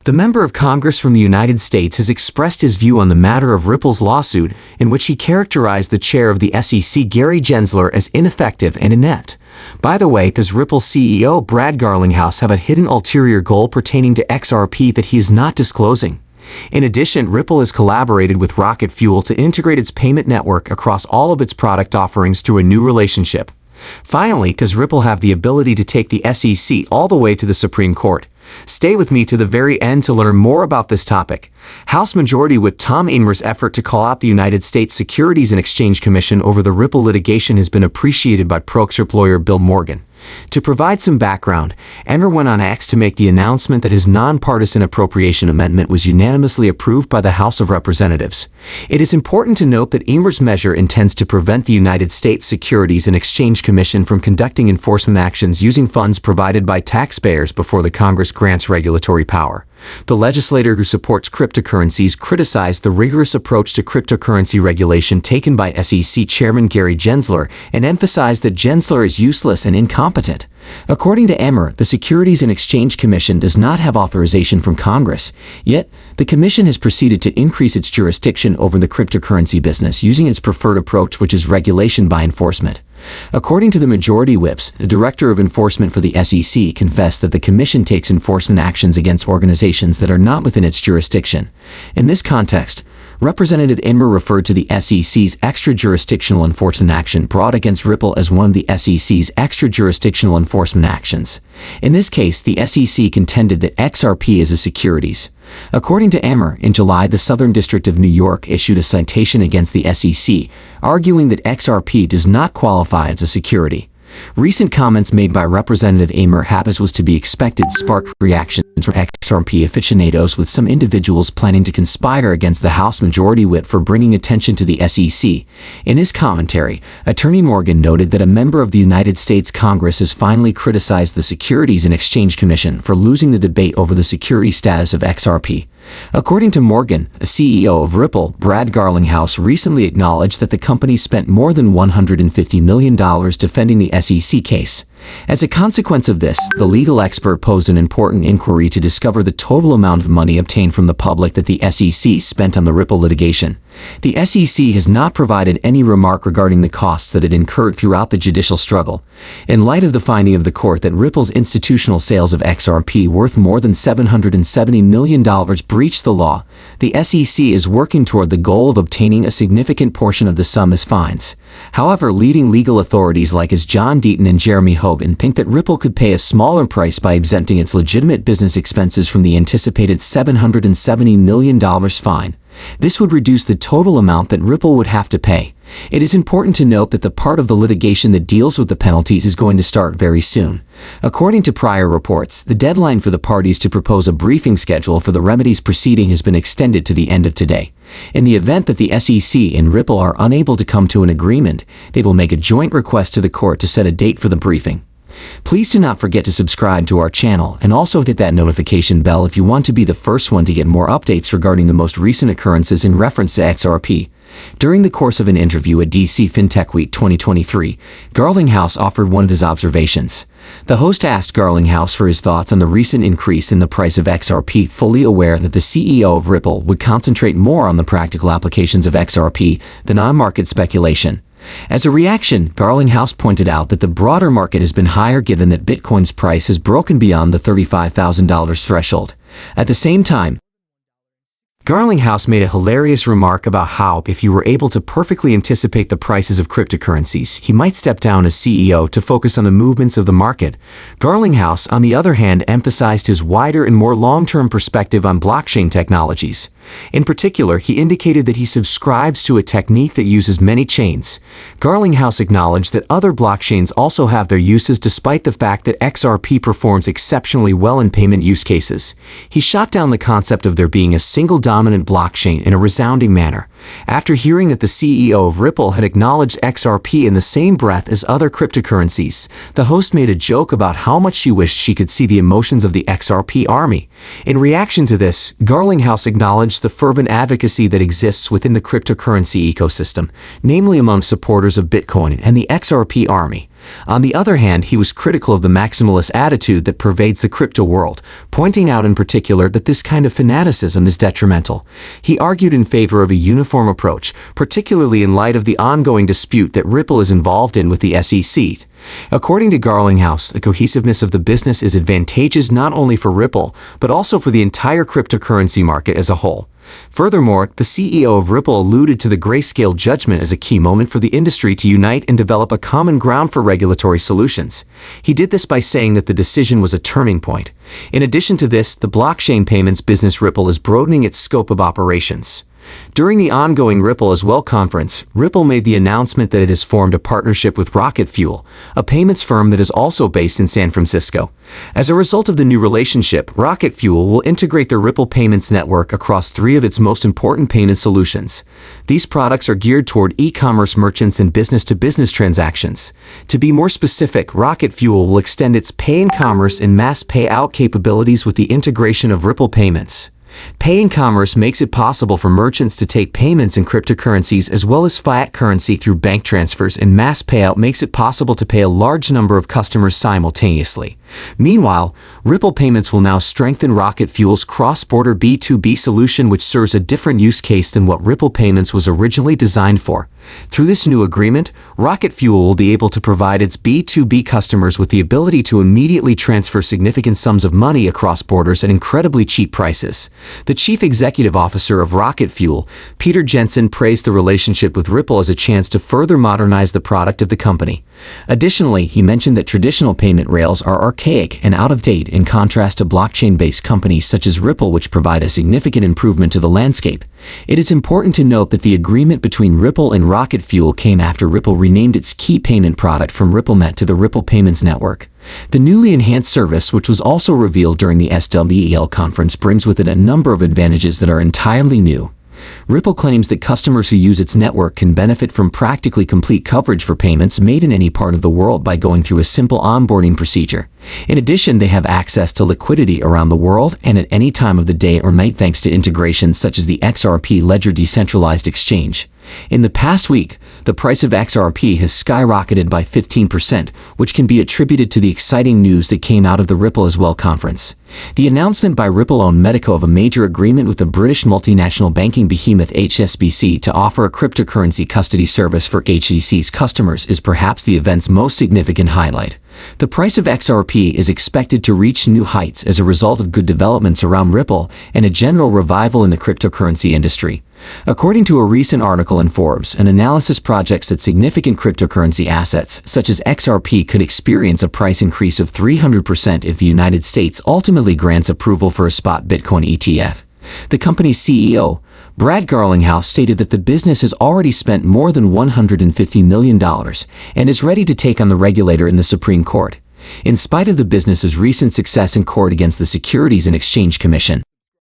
The member of Congress from the United States has expressed his view on the matter of Ripple's lawsuit, in which he characterized the chair of the SEC, Gary Gensler, as ineffective and inept. By the way, does Ripple CEO Brad Garlinghouse have a hidden ulterior goal pertaining to XRP that he is not disclosing? In addition, Ripple has collaborated with Rocket Fuel to integrate its payment network across all of its product offerings through a new relationship. Finally, does Ripple have the ability to take the SEC all the way to the Supreme Court? Stay with me to the very end to learn more about this topic. House Majority Whip Tom Emmer's effort to call out the United States Securities and Exchange Commission over the Ripple litigation has been appreciated by pro-XRP lawyer Bill Morgan. To provide some background, Emmer went on X to make the announcement that his nonpartisan appropriation amendment was unanimously approved by the House of Representatives. It is important to note that Emmer's measure intends to prevent the United States Securities and Exchange Commission from conducting enforcement actions using funds provided by taxpayers before the Congress grants regulatory power. The legislator who supports cryptocurrencies criticized the rigorous approach to cryptocurrency regulation taken by SEC Chairman Gary Gensler and emphasized that Gensler is useless and incompetent. According to Emmer, the Securities and Exchange Commission does not have authorization from Congress, yet the Commission has proceeded to increase its jurisdiction over the cryptocurrency business using its preferred approach, which is regulation by enforcement. According to the Majority Whips, the Director of Enforcement for the SEC confessed that the Commission takes enforcement actions against organizations that are not within its jurisdiction. In this context, Representative Emmer referred to the SEC's extra-jurisdictional enforcement action brought against Ripple as one of the SEC's extra-jurisdictional enforcement actions. In this case, the SEC contended that XRP is a securities. According to Emmer, in July, the Southern District of New York issued a citation against the SEC, arguing that XRP does not qualify as a security. Recent comments made by Representative Emmer have, as was to be expected, sparked reactions from XRP aficionados, with some individuals planning to conspire against the House Majority Whip for bringing attention to the SEC. In his commentary, Attorney Morgan noted that a member of the United States Congress has finally criticized the Securities and Exchange Commission for losing the debate over the security status of XRP. According to Morgan, the CEO of Ripple, Brad Garlinghouse, recently acknowledged that the company spent more than $150 million defending the SEC case. As a consequence of this, the legal expert posed an important inquiry to discover the total amount of money obtained from the public that the SEC spent on the Ripple litigation. The SEC has not provided any remark regarding the costs that it incurred throughout the judicial struggle. In light of the finding of the court that Ripple's institutional sales of XRP worth more than $770 million breached the law, the SEC is working toward the goal of obtaining a significant portion of the sum as fines. However, leading legal authorities like John Deaton and Jeremy Hogan think that Ripple could pay a smaller price by exempting its legitimate business expenses from the anticipated $770 million fine. This would reduce the total amount that Ripple would have to pay. It is important to note that the part of the litigation that deals with the penalties is going to start very soon. According to prior reports, the deadline for the parties to propose a briefing schedule for the remedies proceeding has been extended to the end of today. In the event that the SEC and Ripple are unable to come to an agreement, they will make a joint request to the court to set a date for the briefing. Please do not forget to subscribe to our channel and also hit that notification bell if you want to be the first one to get more updates regarding the most recent occurrences in reference to XRP. During the course of an interview at DC FinTech Week 2023, Garlinghouse offered one of his observations. The host asked Garlinghouse for his thoughts on the recent increase in the price of XRP, fully aware that the CEO of Ripple would concentrate more on the practical applications of XRP than on market speculation. As a reaction, Garlinghouse pointed out that the broader market has been higher given that Bitcoin's price has broken beyond the $35,000 threshold. At the same time, Garlinghouse made a hilarious remark about how, if you were able to perfectly anticipate the prices of cryptocurrencies, he might step down as CEO to focus on the movements of the market. Garlinghouse, on the other hand, emphasized his wider and more long-term perspective on blockchain technologies. In particular, he indicated that he subscribes to a technique that uses many chains. Garlinghouse acknowledged that other blockchains also have their uses despite the fact that XRP performs exceptionally well in payment use cases. He shot down the concept of there being a single dominant blockchain in a resounding manner. After hearing that the CEO of Ripple had acknowledged XRP in the same breath as other cryptocurrencies, the host made a joke about how much she wished she could see the emotions of the XRP army. In reaction to this, Garlinghouse acknowledged the fervent advocacy that exists within the cryptocurrency ecosystem, namely among supporters of Bitcoin and the XRP army. On the other hand, he was critical of the maximalist attitude that pervades the crypto world, pointing out in particular that this kind of fanaticism is detrimental. He argued in favor of a uniform approach, particularly in light of the ongoing dispute that Ripple is involved in with the SEC. According to garlinghouse, the cohesiveness of the business is advantageous not only for Ripple, but also for the entire cryptocurrency market as a whole. Furthermore, the CEO of Ripple alluded to the grayscale judgment as a key moment for the industry to unite and develop a common ground for regulatory solutions. He did this by saying that the decision was a turning point. In addition to this, the blockchain payments business Ripple is broadening its scope of operations. During the ongoing Ripple as Well conference, Ripple made the announcement that it has formed a partnership with Rocket Fuel, a payments firm that is also based in San Francisco. As a result of the new relationship, Rocket Fuel will integrate the Ripple payments network across 3 of its most important payment solutions. These products are geared toward e-commerce merchants and business-to-business transactions. To be more specific, Rocket Fuel will extend its pay in commerce and mass payout capabilities with the integration of Ripple payments. Pay in commerce makes it possible for merchants to take payments in cryptocurrencies as well as fiat currency through bank transfers, and mass payout makes it possible to pay a large number of customers simultaneously. Meanwhile, Ripple Payments will now strengthen Rocket Fuel's cross-border B2B solution, which serves a different use case than what Ripple Payments was originally designed for. Through this new agreement, Rocket Fuel will be able to provide its B2B customers with the ability to immediately transfer significant sums of money across borders at incredibly cheap prices. The chief executive officer of Rocket Fuel, Peter Jensen, praised the relationship with Ripple as a chance to further modernize the product of the company. Additionally, he mentioned that traditional payment rails are archaic and out of date in contrast to blockchain-based companies such as Ripple, which provide a significant improvement to the landscape. It is important to note that the agreement between Ripple and Rocket Fuel came after Ripple renamed its key payment product from RippleNet to the Ripple Payments Network. The newly enhanced service, which was also revealed during the SWEL conference, brings with it a number of advantages that are entirely new. Ripple claims that customers who use its network can benefit from practically complete coverage for payments made in any part of the world by going through a simple onboarding procedure. In addition, they have access to liquidity around the world and at any time of the day or night thanks to integrations such as the XRP Ledger decentralized exchange. In the past week, the price of XRP has skyrocketed by 15%, which can be attributed to the exciting news that came out of the Ripple as Well conference. The announcement by Ripple-owned Medico of a major agreement with the British multinational banking behemoth HSBC to offer a cryptocurrency custody service for HSBC's customers is perhaps the event's most significant highlight. The price of XRP is expected to reach new heights as a result of good developments around Ripple and a general revival in the cryptocurrency industry. According to a recent article in Forbes, an analysis projects that significant cryptocurrency assets, such as XRP, could experience a price increase of 300% if the United States ultimately grants approval for a spot Bitcoin ETF. The company's CEO, Brad Garlinghouse, stated that the business has already spent more than $150 million and is ready to take on the regulator in the Supreme Court. In spite of the business's recent success in court against the Securities and Exchange Commission,